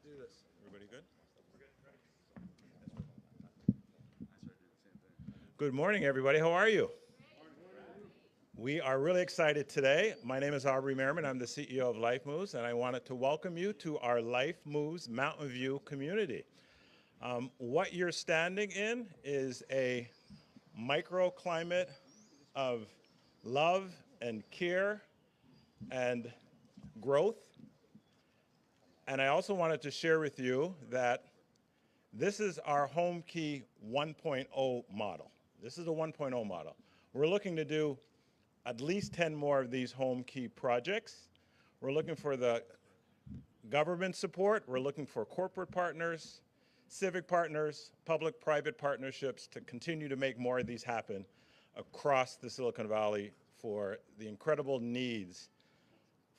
Let's do this. Everybody good? Good morning, everybody. How are you? We are really excited today. My name is Aubrey Merriman. I'm the CEO of Life Moves, and I wanted to welcome you to our Life Moves Mountain View community. What you're standing in is a microclimate of love and care and growth. And I also wanted to share with you that this is our Home Key 1.0 model. This is the 1.0 model. We're looking to do at least 10 more of these Home Key projects. We're looking for the government support. We're looking for corporate partners, civic partners, public-private partnerships to continue to make more of these happen across the Silicon Valley for the incredible needs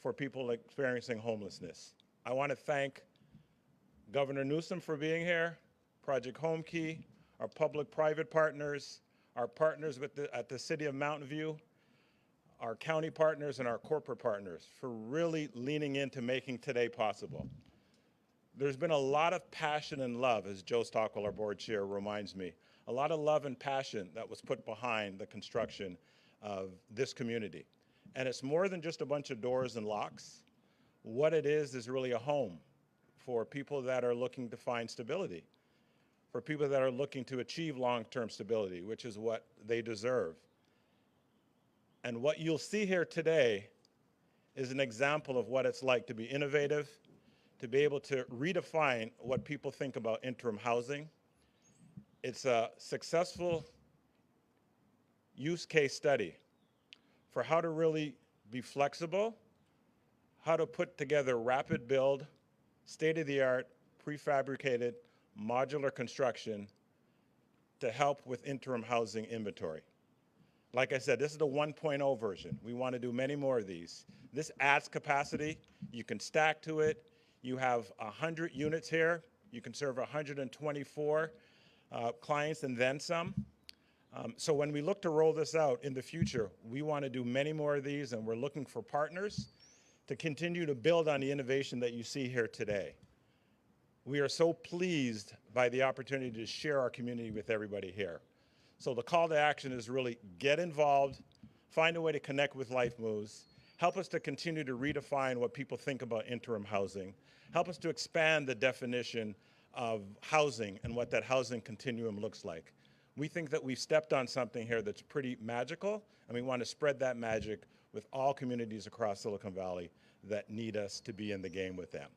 for people experiencing homelessness. I want to thank Governor Newsom for being here, Project Home Key, our public-private partners, our partners at the City of Mountain View, our county partners, and our corporate partners for really leaning into making today possible. There's been a lot of passion and love, as Joe Stockwell, our board chair, reminds me, a lot of love and passion that was put behind the construction of this community. And it's more than just a bunch of doors and locks. What it is really a home for people that are looking to find stability, for people that are looking to achieve long-term stability, which is what they deserve. And what you'll see here today is an example of what it's like to be innovative, to be able to redefine what people think about interim housing. It's a successful use case study for how to really be flexible, how to put together rapid build, state-of-the-art, prefabricated, modular construction to help with interim housing inventory. Like I said, this is the 1.0 version. We want to do many more of these. This adds capacity. You can stack to it. You have 100 units here. You can serve 124 clients and then some. So when we look to roll this out in the future, we want to do many more of these, and we're looking for partners to continue to build on the innovation that you see here today. We are so pleased by the opportunity to share our community with everybody here. So the call to action is really get involved, find a way to connect with Life Moves, help us to continue to redefine what people think about interim housing, help us to expand the definition of housing and what that housing continuum looks like. We think that we've stepped on something here that's pretty magical, and we want to spread that magic with all communities across Silicon Valley that need us to be in the game with them.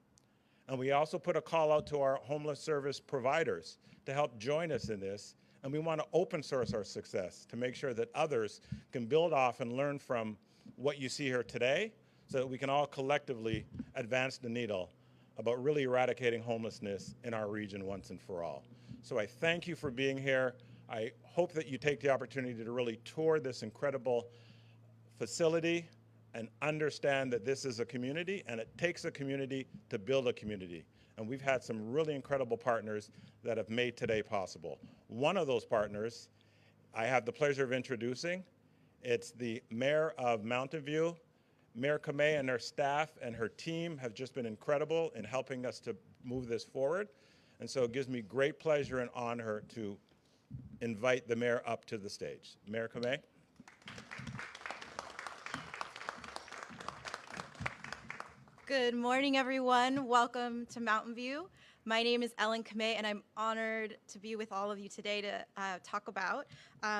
And we also put a call out to our homeless service providers to help join us in this. And we want to open source our success to make sure that others can build off and learn from what you see here today so that we can all collectively advance the needle about really eradicating homelessness in our region once and for all. So I thank you for being here. I hope that you take the opportunity to really tour this incredible facility and understand that this is a community, and it takes a community to build a community. And we've had some really incredible partners that have made today possible. One of those partners I have the pleasure of introducing. It's the mayor of Mountain View. Mayor Kamei and her staff and her team have just been incredible in helping us to move this forward. And so it gives me great pleasure and honor to invite the mayor up to the stage. Mayor Kamei. Good morning, everyone. Welcome to Mountain View. My name is Ellen Kamei, and I'm honored to be with all of you today to talk about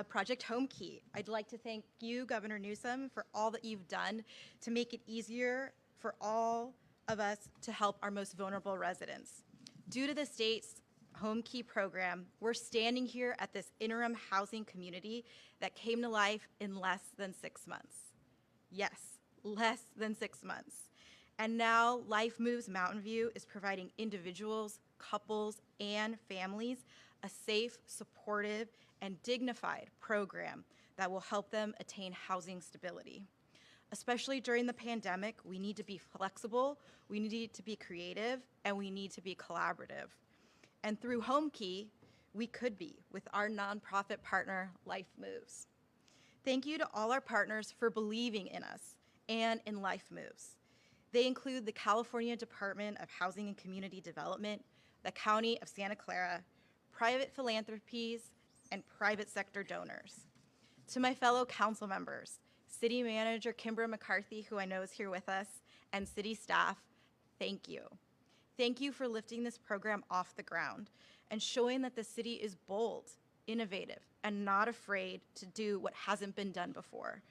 Project Home Key. I'd like to thank you, Governor Newsom, for all that you've done to make it easier for all of us to help our most vulnerable residents. Due to the state's Home Key program, we're standing here at this interim housing community that came to life in less than 6 months. Yes, less than 6 months. And now Life Moves Mountain View is providing individuals, couples, and families a safe, supportive, and dignified program that will help them attain housing stability. Especially during the pandemic, we need to be flexible, we need to be creative, and we need to be collaborative. And through Home Key, we could be with our nonprofit partner, Life Moves. Thank you to all our partners for believing in us and in Life Moves. They include the California Department of Housing and Community Development, the County of Santa Clara, private philanthropies, and private sector donors. To my fellow council members, City Manager Kimbra McCarthy, who I know is here with us, and city staff, thank you. Thank you for lifting this program off the ground and showing that the city is bold, innovative, and not afraid to do what hasn't been done before.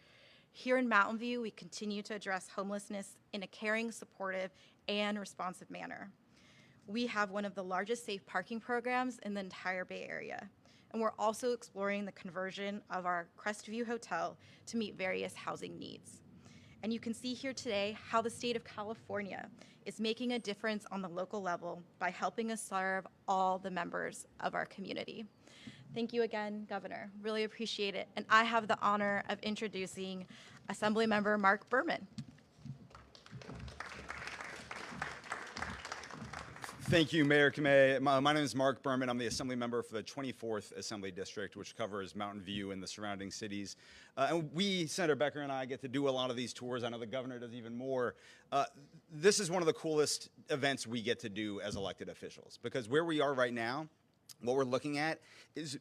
Here in Mountain View, we continue to address homelessness in a caring, supportive, and responsive manner. We have one of the largest safe parking programs in the entire Bay Area, and we're also exploring the conversion of our Crestview Hotel to meet various housing needs. And you can see here today how the state of California is making a difference on the local level by helping us serve all the members of our community. Thank you again, Governor. Really appreciate it. And I have the honor of introducing Assemblymember Mark Berman. Thank you, Mayor Kamei. My name is Mark Berman. I'm the Assembly member for the 24th Assembly District, which covers Mountain View and the surrounding cities. And we, Senator Becker and I, get to do a lot of these tours. I know the governor does even more. This is one of the coolest events we get to do as elected officials, because where we are right now, what we're looking at is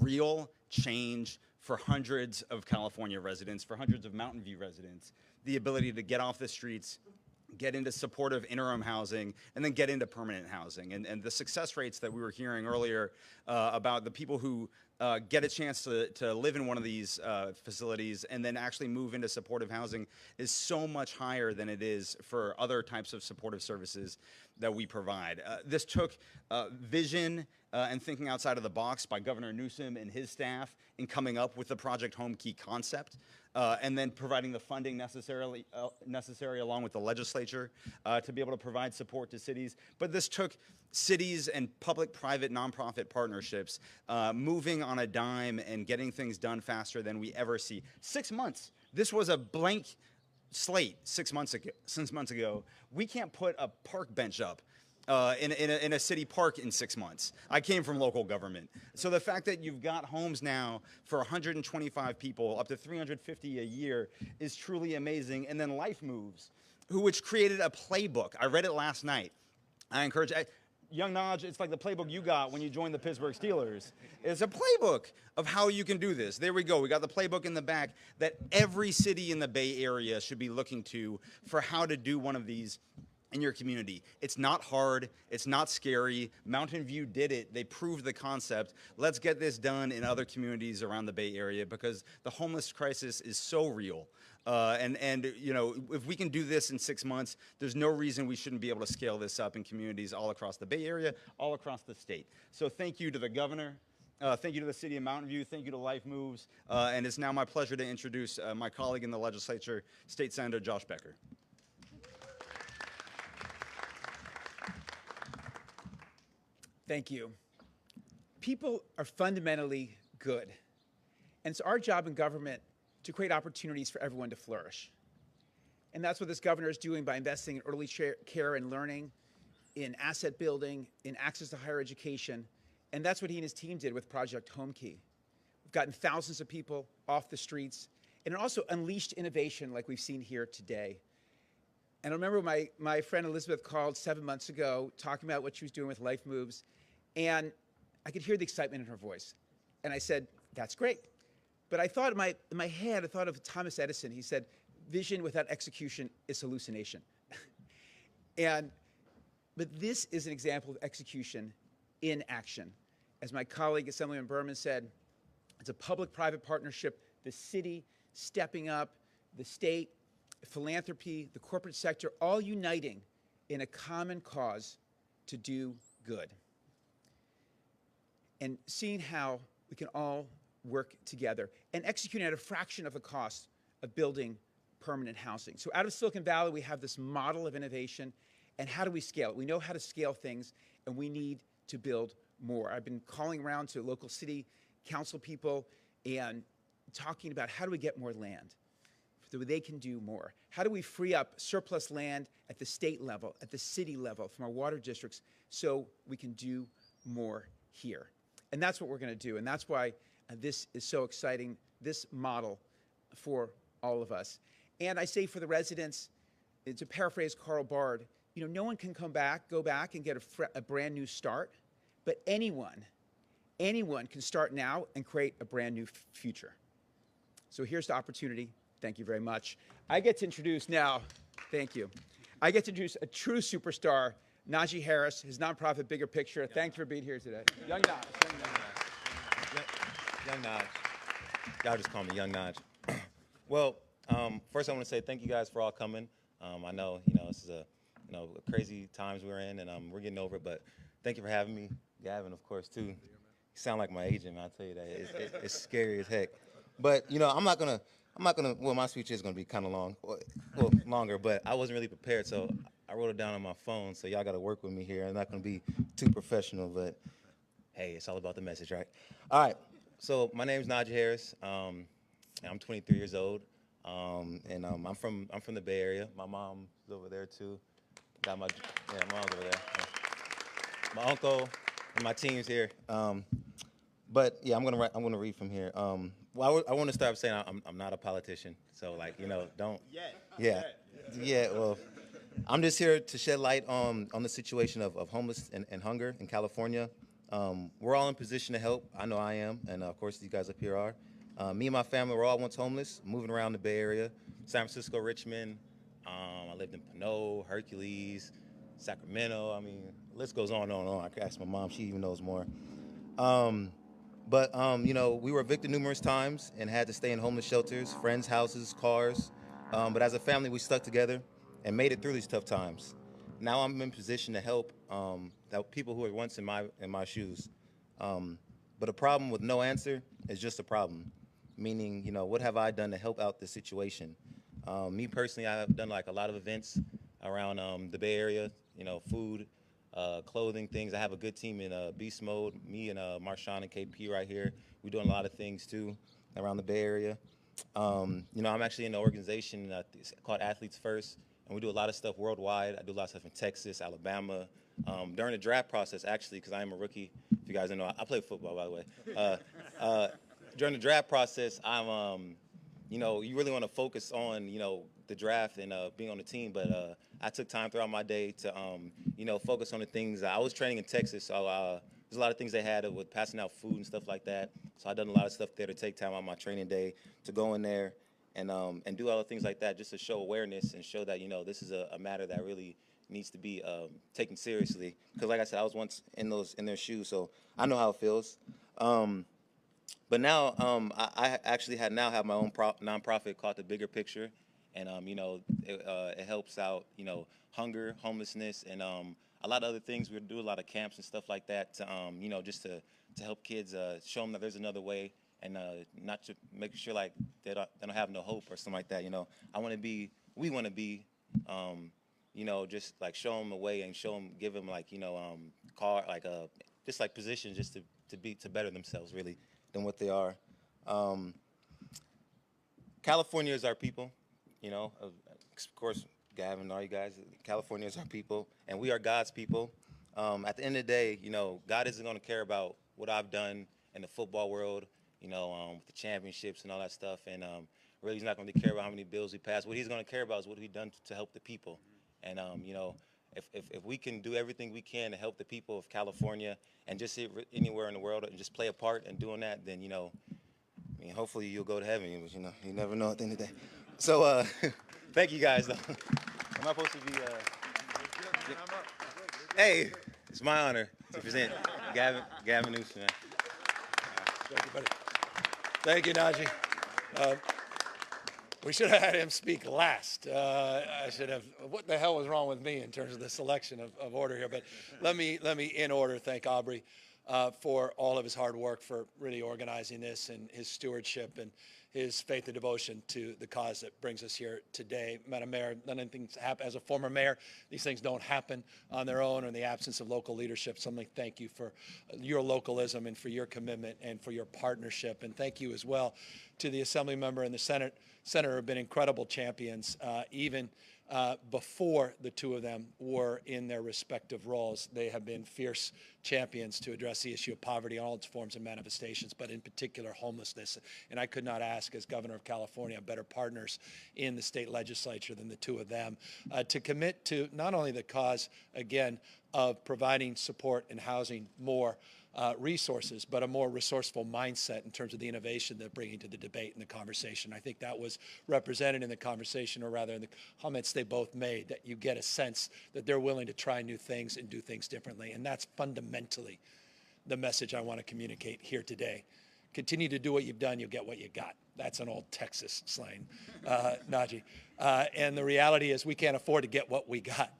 real change for hundreds of California residents, for hundreds of Mountain View residents, the ability to get off the streets, get into supportive interim housing, and then get into permanent housing. And the success rates that we were hearing earlier about the people who get a chance to live in one of these facilities and then actually move into supportive housing is so much higher than it is for other types of supportive services that we provide. This took vision and thinking outside of the box by Governor Newsom and his staff in coming up with the Project Home Key concept, and then providing the funding necessary along with the legislature to be able to provide support to cities. But this took cities and public-private nonprofit partnerships moving on a dime and getting things done faster than we ever see. 6 months. This was a blank slate 6 months ago. We can't put a park bench up in a city park in 6 months. I came from local government. So the fact that you've got homes now for 125 people, up to 350 a year, is truly amazing. And then Life Moves, which created a playbook. I read it last night. I encourage young Naj, it's like the playbook you got when you joined the Pittsburgh Steelers. It's a playbook of how you can do this. There we go. We got the playbook in the back that every city in the Bay Area should be looking to for how to do one of these in your community. It's not hard. It's not scary. Mountain View did it. They proved the concept. Let's get this done in other communities around the Bay Area, because the homeless crisis is so real. And you know, if we can do this in 6 months, there's no reason we shouldn't be able to scale this up in communities all across the Bay Area, all across the state. So thank you to the governor. Thank you to the city of Mountain View. Thank you to Life Moves. And it's now my pleasure to introduce my colleague in the legislature, State Senator Josh Becker. Thank you. People are fundamentally good. And it's our job in government to create opportunities for everyone to flourish. And that's what this governor is doing by investing in early care and learning, in asset building, in access to higher education. And that's what he and his team did with Project Home Key. We've gotten thousands of people off the streets, and it also unleashed innovation like we've seen here today. And I remember my friend Elizabeth called 7 months ago talking about what she was doing with Life Moves, and I could hear the excitement in her voice. And I said, that's great. But I thought in my head, I thought of Thomas Edison. He said, vision without execution is hallucination. But this is an example of execution in action. As my colleague, Assemblyman Berman, said, it's a public-private partnership, the city stepping up, the state, philanthropy, the corporate sector, all uniting in a common cause to do good. And seeing how we can all work together and executing at a fraction of the cost of building permanent housing. So out of Silicon Valley, we have this model of innovation, and how do we scale it? We know how to scale things, and we need to build more. I've been calling around to local city council people and talking about how do we get more land so they can do more. How do we free up surplus land at the state level, at the city level, from our water districts so we can do more here? And that's what we're going to do, and that's why this is so exciting, this model for all of us. And I say for the residents, to paraphrase Karl Barth, no one can go back and get a brand new start, but anyone can start now and create a brand new future. So here's the opportunity. Thank you very much. I get to introduce now, thank you. I get to introduce a true superstar, Najee Harris, his nonprofit Bigger Picture. Thanks for being here today. Young Naj. Young Naj. Y'all just call me Young Naj. Well, first I want to say thank you guys for all coming. I know, this is crazy times we're in, and we're getting over it, but thank you for having me. Gavin, of course, too. You sound like my agent, man, I'll tell you that. It's scary as heck. But, I'm not gonna, well, my speech is gonna be kind of long, well, longer, but I wasn't really prepared, so I wrote it down on my phone, so y'all gotta work with me here. I'm not gonna be too professional, but hey, it's all about the message, right? All right, so my name's Najee Harris. I'm 23 years old, and I'm from the Bay Area. My mom's over there too. Got mom's over there. My uncle and my team's here. But yeah, I'm gonna read from here. Well, I want to start saying I'm not a politician, so don't. Yeah. Well, I'm just here to shed light on the situation of homeless and hunger in California. We're all in position to help. I know I am, and of course you guys up here are. Me and my family were all once homeless, moving around the Bay Area, San Francisco, Richmond. I lived in Pinot, Hercules, Sacramento. I mean, the list goes on and on and on. I could ask my mom; she even knows more. But we were evicted numerous times and had to stay in homeless shelters, friends' houses, cars. But as a family, we stuck together and made it through these tough times. Now I'm in position to help people who were once in my shoes. But a problem with no answer is just a problem. Meaning, what have I done to help out this situation? Me personally, I've done a lot of events around the Bay Area. Food, clothing, things. I have a good team in Beast Mode. Me and Marshawn and KP right here. We're doing a lot of things too around the Bay Area. I'm actually in an organization called Athletes First, and we do a lot of stuff worldwide. I do a lot of stuff in Texas, Alabama. During the draft process, actually, because I am a rookie. If you guys don't know, I play football, by the way. During the draft process, I'm, you really want to focus on, the draft and being on the team. But I took time throughout my day to, focus on the things. I was training in Texas, so there's a lot of things they had with passing out food and stuff like that. So I done a lot of stuff there to take time on my training day to go in there and do other things like that, just to show awareness and show that this is a matter that really needs to be taken seriously. Because like I said, I was once in their shoes, so I know how it feels. But now I actually now have my own nonprofit called The Bigger Picture, and it helps out hunger, homelessness, and a lot of other things. We do a lot of camps and stuff like that to just to help kids, show them that there's another way, and not to make sure they don't have no hope or something like that. We want to be just show them a way and give them positions just to better themselves really than what they are. California is our people, of course, Gavin, all you guys, California is our people, and we are God's people. At the end of the day, God isn't going to care about what I've done in the football world, with the championships and all that stuff, and really he's not going to care about how many bills we pass. What he's going to care about is what we've done to help the people. And, if we can do everything we can to help the people of California and just anywhere in the world and just play a part in doing that, then, hopefully you'll go to heaven. But, you never know at the end of the day. So thank you guys, though. Am I supposed to be? Hey, it's my honor to present Gavin Newsom. Thank you, buddy. Thank you, Najee. We should have had him speak last. I should have. What the hell was wrong with me in terms of the selection of order here? But let me in order thank Aubrey for all of his hard work for really organizing this and his stewardship and his faith and devotion to the cause that brings us here today. Madam Mayor, none of things happen. As a former mayor, these things don't happen on their own or in the absence of local leadership. So thank you for your localism and for your commitment and for your partnership. And thank you as well to the Assembly member and the Senator have been incredible champions, even before the two of them were in their respective roles. They have been fierce champions to address the issue of poverty in all its forms and manifestations, but in particular homelessness. And I could not ask ask, as governor of California, better partners in the state legislature than the two of them, to commit to not only the cause, again, of providing support and housing more resources, but a more resourceful mindset in terms of the innovation they're bringing to the debate and the conversation. I think that was represented in the conversation, or rather in the comments they both made, that you get a sense that they're willing to try new things and do things differently. And that's fundamentally the message I want to communicate here today. Continue to do what you've done, you'll get what you got. That's an old Texas slang, Najee. And the reality is we can't afford to get what we got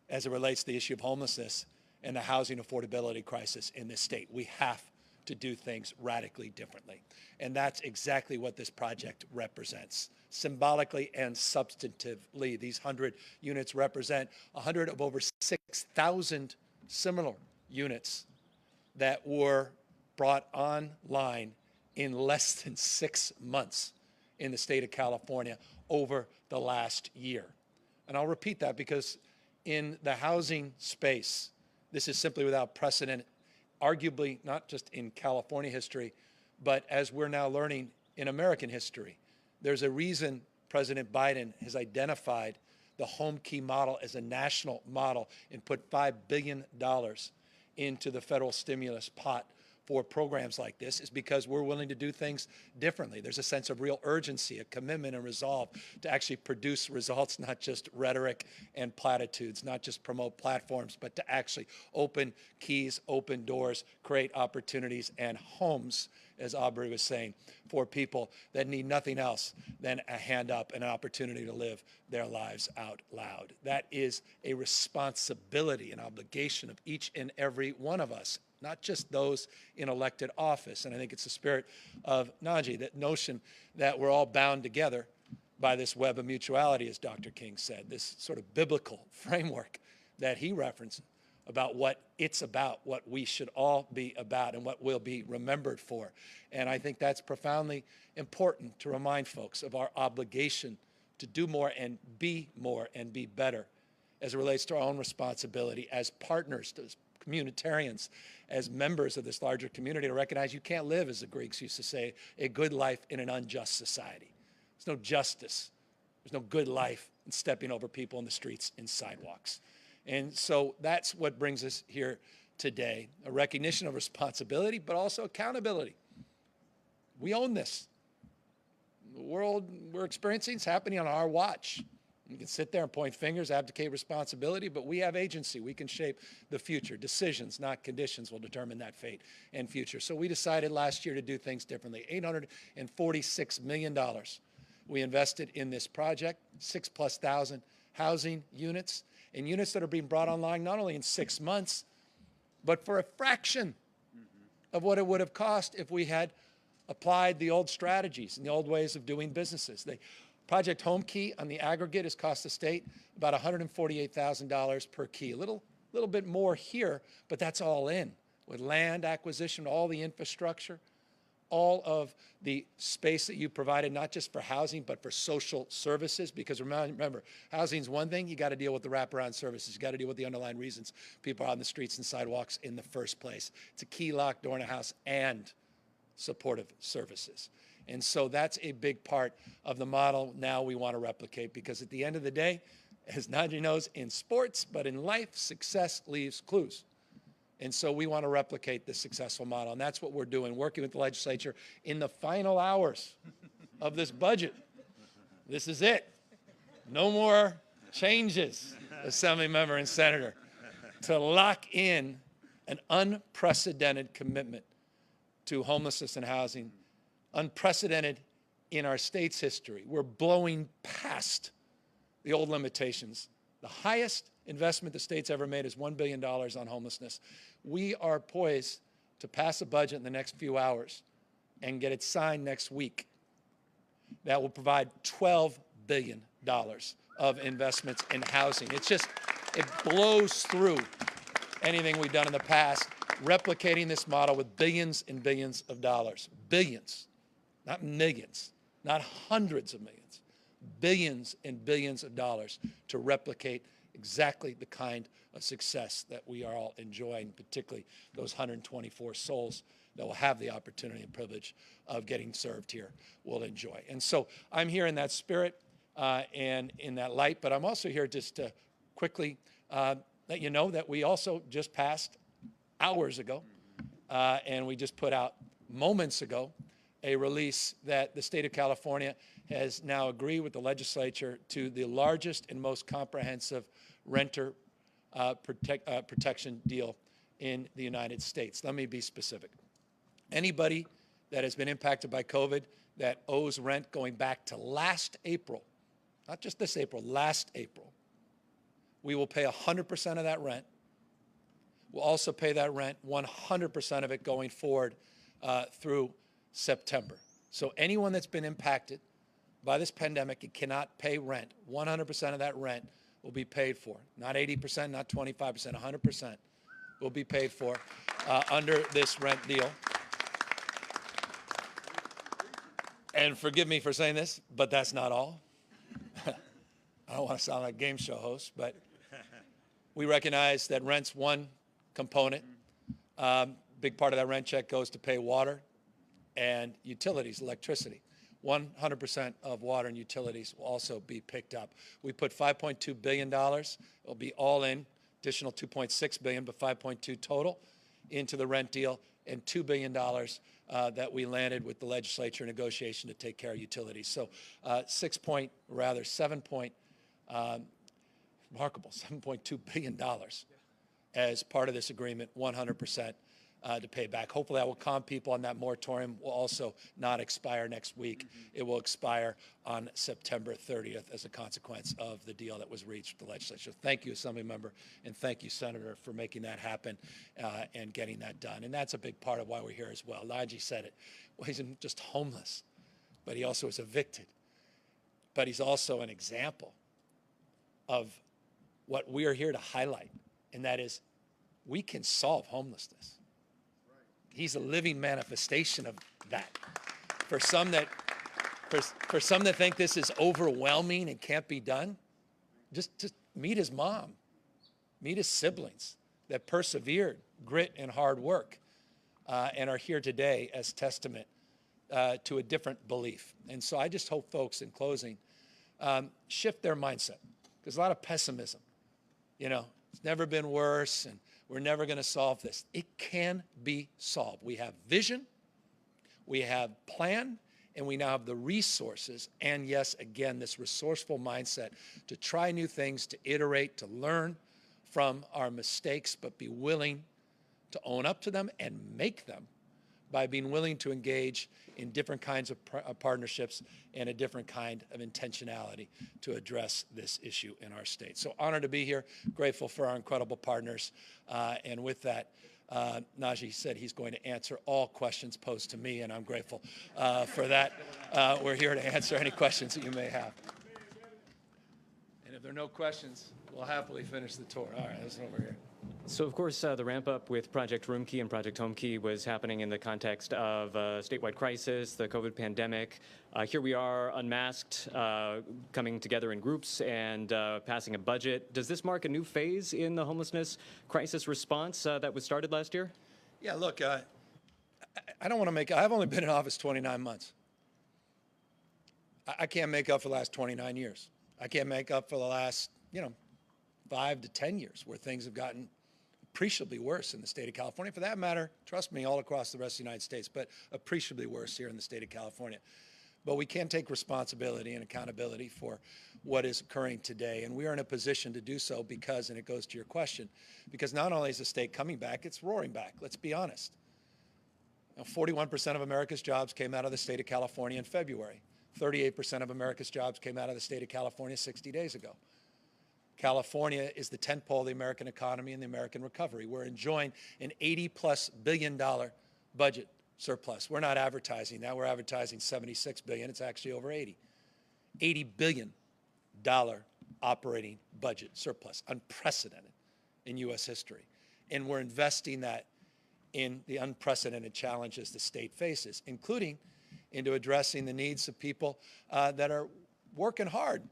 as it relates to the issue of homelessness and the housing affordability crisis in this state. We have to do things radically differently. And that's exactly what this project represents. Symbolically and substantively, these 100 units represent 100 of over 6,000 similar units that were brought online in less than 6 months in the state of California over the last year. And I'll repeat that because in the housing space, this is simply without precedent, arguably not just in California history, but as we're now learning in American history. There's a reason President Biden has identified the home key model as a national model and put $5 billion into the federal stimulus pot for programs like this, is because we're willing to do things differently. There's a sense of real urgency, a commitment and resolve to actually produce results, not just rhetoric and platitudes, not just promote platforms, but to actually open keys, open doors, create opportunities and homes, as Aubrey was saying, for people that need nothing else than a hand up and an opportunity to live their lives out loud. That is a responsibility, an obligation of each and every one of us, not just those in elected office. And I think it's the spirit of Najee, that notion that we're all bound together by this web of mutuality, as Dr. King said, this sort of biblical framework that he referenced about what it's about, what we should all be about, and what we'll be remembered for. And I think that's profoundly important to remind folks of our obligation to do more and be better as it relates to our own responsibility as partners, as communitarians, as members of this larger community, to recognize you can't live, as the Greeks used to say, a good life in an unjust society. There's no justice. There's no good life in stepping over people in the streets and sidewalks. And so that's what brings us here today, a recognition of responsibility, but also accountability. We own this. The world we're experiencing is happening on our watch. You can sit there and point fingers, abdicate responsibility, but we have agency. We can shape the future. Decisions, not conditions, will determine that fate and future. So we decided last year to do things differently. $846 million we invested in this project, 6,000+ housing units, and units that are being brought online not only in 6 months, but for a fraction of what it would have cost if we had applied the old strategies and the old ways of doing businesses. Project Home Key on the aggregate has cost the state about $148,000 per key. A little bit more here, but that's all in, with land acquisition, all the infrastructure, all of the space that you provided, not just for housing, but for social services. Because remember, housing is one thing, you got to deal with the wraparound services. You got to deal with the underlying reasons people are on the streets and sidewalks in the first place. It's a key, locked door in a house and supportive services. And so that's a big part of the model now we want to replicate, because at the end of the day, as Najee knows, in sports, but in life, success leaves clues. And so we want to replicate this successful model, and that's what we're doing, working with the legislature in the final hours of this budget. This is it. No more changes, Assembly member and senator, to lock in an unprecedented commitment to homelessness and housing, unprecedented in our state's history. We're blowing past the old limitations. The highest investment the state's ever made is $1 billion on homelessness. We are poised to pass a budget in the next few hours and get it signed next week that will provide $12 billion of investments in housing. It blows through anything we've done in the past, replicating this model with billions and billions of dollars. Billions, not millions, not hundreds of millions, billions and billions of dollars to replicate exactly the kind of success that we are all enjoying, particularly those 124 souls that will have the opportunity and privilege of getting served here will enjoy. And so I'm here in that spirit and in that light, but I'm also here just to quickly let you know that we also just passed hours ago, and we just put out moments ago a release that the state of California has now agreed with the legislature to the largest and most comprehensive renter protection deal in the United States. Let me be specific. Anybody that has been impacted by COVID that owes rent going back to last April, not just this April, last April, we will pay 100% of that rent. We'll also pay that rent, 100% of it going forward through September. So anyone that's been impacted by this pandemic and cannot pay rent, 100% of that rent will be paid for. Not 80%, not 25%, 100% will be paid for under this rent deal. And forgive me for saying this, but that's not all. I don't want to sound like a game show host, but we recognize that rent's one component. Big part of that rent check goes to pay water and utilities, electricity. 100% of water and utilities will also be picked up. We put $5.2 billion, it'll be all in, additional $2.6 billion, but $5.2 total into the rent deal, and $2 billion that we landed with the legislature negotiation to take care of utilities. So remarkable, $7.2 billion as part of this agreement, 100% to pay back. Hopefully that will calm people, and that moratorium will also not expire next week. It will expire on September 30th as a consequence of the deal that was reached with the legislature. Thank you, Assembly Member, and thank you, Senator, for making that happen and getting that done. And that's a big part of why we're here as well. Najee said it. Well, he's just homeless, but he also is evicted. But he's also an example of what we are here to highlight, and that is we can solve homelessness. He's a living manifestation of that. For some that think this is overwhelming and can't be done, just meet his mom, meet his siblings that persevered, grit and hard work, and are here today as testament to a different belief. And so I just hope folks, in closing, shift their mindset. There's a lot of pessimism. You know, it's never been worse, and we're never going to solve this. It can be solved. We have vision, we have plan, and we now have the resources, and yes, again, this resourceful mindset to try new things, to iterate, to learn from our mistakes, but be willing to own up to them and make them by being willing to engage in different kinds of partnerships and a different kind of intentionality to address this issue in our state. So honored to be here, grateful for our incredible partners. And with that, Najee said he's going to answer all questions posed to me, and I'm grateful for that. We're here to answer any questions that you may have. And if there are no questions, we'll happily finish the tour. All right, listen over here. So, of course, the ramp-up with Project Roomkey and Project Homekey was happening in the context of a statewide crisis, the COVID pandemic. Here we are, unmasked, coming together in groups and passing a budget. Does this mark a new phase in the homelessness crisis response that was started last year? Yeah, look, I don't want to make, I've only been in office 29 months. I can't make up for the last 29 years. I can't make up for the last, 5 to 10 years where things have gotten appreciably worse in the state of California. For that matter, trust me, all across the rest of the United States, but appreciably worse here in the state of California. But we can take responsibility and accountability for what is occurring today. And we are in a position to do so because, and it goes to your question, because not only is the state coming back, it's roaring back. Let's be honest. 41% of America's jobs came out of the state of California in February. 38% of America's jobs came out of the state of California 60 days ago. California is the tentpole of the American economy and the American recovery. We're enjoying an $80+ billion budget surplus. We're not advertising that. We're advertising $76 billion. It's actually over 80. $80 billion operating budget surplus, unprecedented in U.S. history. And we're investing that in the unprecedented challenges the state faces, including into addressing the needs of people that are working hard,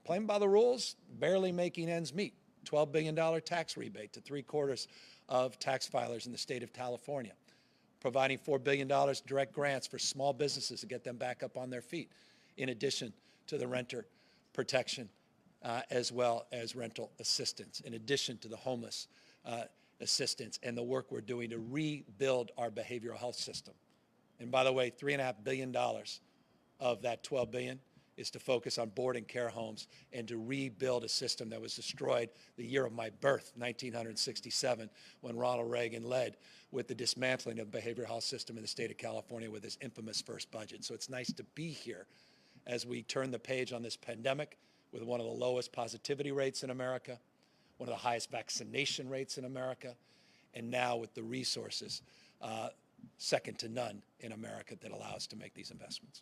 playing by the rules, barely making ends meet. $12 billion tax rebate to 3/4 of tax filers in the state of California. providing $4 billion direct grants for small businesses to get them back up on their feet, in addition to the renter protection, as well as rental assistance, in addition to the homeless assistance and the work we're doing to rebuild our behavioral health system. And by the way, $3.5 billion of that $12 billion is to focus on board and care homes and to rebuild a system that was destroyed the year of my birth, 1967, when Ronald Reagan led with the dismantling of the behavioral health system in the state of California with his infamous first budget. So it's nice to be here as we turn the page on this pandemic with one of the lowest positivity rates in America, one of the highest vaccination rates in America, and now with the resources second to none in America that allow us to make these investments.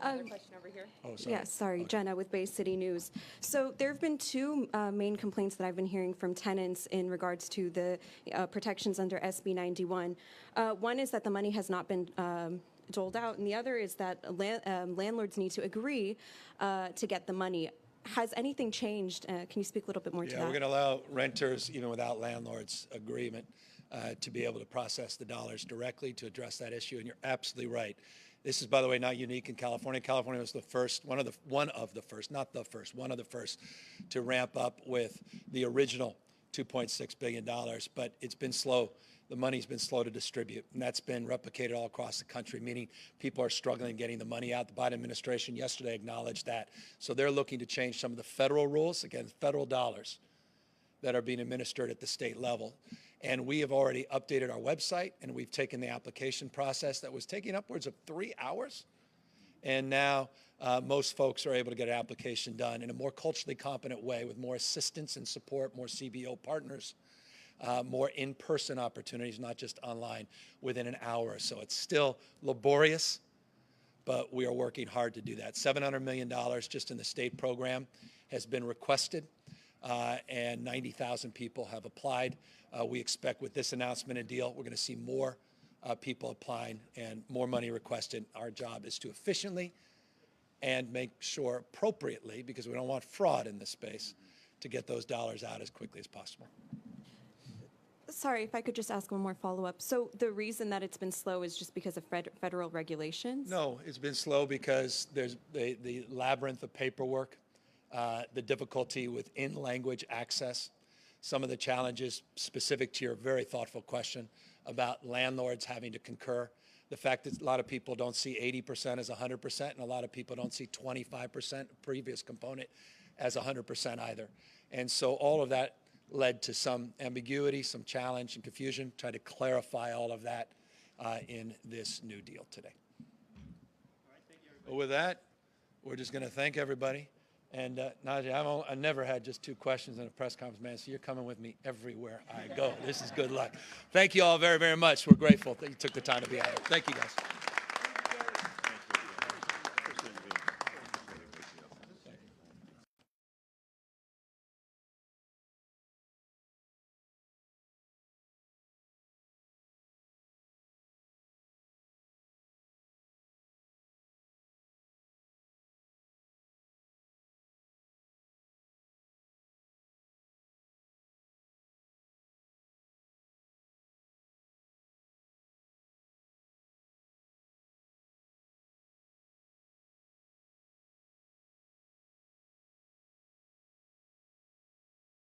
Another question over here. Oh, sorry. Yeah, sorry, Jenna with Bay City News. So there have been two main complaints that I've been hearing from tenants in regards to the protections under SB 91. One is that the money has not been doled out, and the other is that landlords need to agree to get the money. Has anything changed? Can you speak a little bit more to that? Yeah, we're going to allow renters, even without landlords' agreement, to be able to process the dollars directly to address that issue. And you're absolutely right. This is, by the way, not unique in California. California was the first, one of the first to ramp up with the original $2.6 billion, but it's been slow. The money's been slow to distribute, and that's been replicated all across the country, meaning people are struggling getting the money out. The Biden administration yesterday acknowledged that. So they're looking to change some of the federal rules, again, federal dollars that are being administered at the state level. And we have already updated our website, and we've taken the application process that was taking upwards of 3 hours. And now most folks are able to get an application done in a more culturally competent way with more assistance and support, more CBO partners, more in-person opportunities, not just online, within an hour. So it's still laborious, but we are working hard to do that. $700 million just in the state program has been requested, and 90,000 people have applied. We expect with this announcement and deal, we're going to see more people applying and more money requested. Our job is to efficiently and make sure appropriately, because we don't want fraud in this space, to get those dollars out as quickly as possible. Sorry, if I could just ask one more follow-up. So the reason that it's been slow is just because of federal regulations? No, it's been slow because there's the labyrinth of paperwork, the difficulty with in-language access, some of the challenges specific to your very thoughtful question about landlords having to concur, the fact that a lot of people don't see 80% as 100%, and a lot of people don't see 25% previous component as 100% either. And so all of that led to some ambiguity, some challenge and confusion. Try to clarify all of that in this new deal today. Well, with that, we're just going to thank everybody. And Najee, I never had just 2 questions in a press conference, man, so you're coming with me everywhere I go. This is good luck. Thank you all very, very much. We're grateful that you took the time to be out here. Thank you, guys.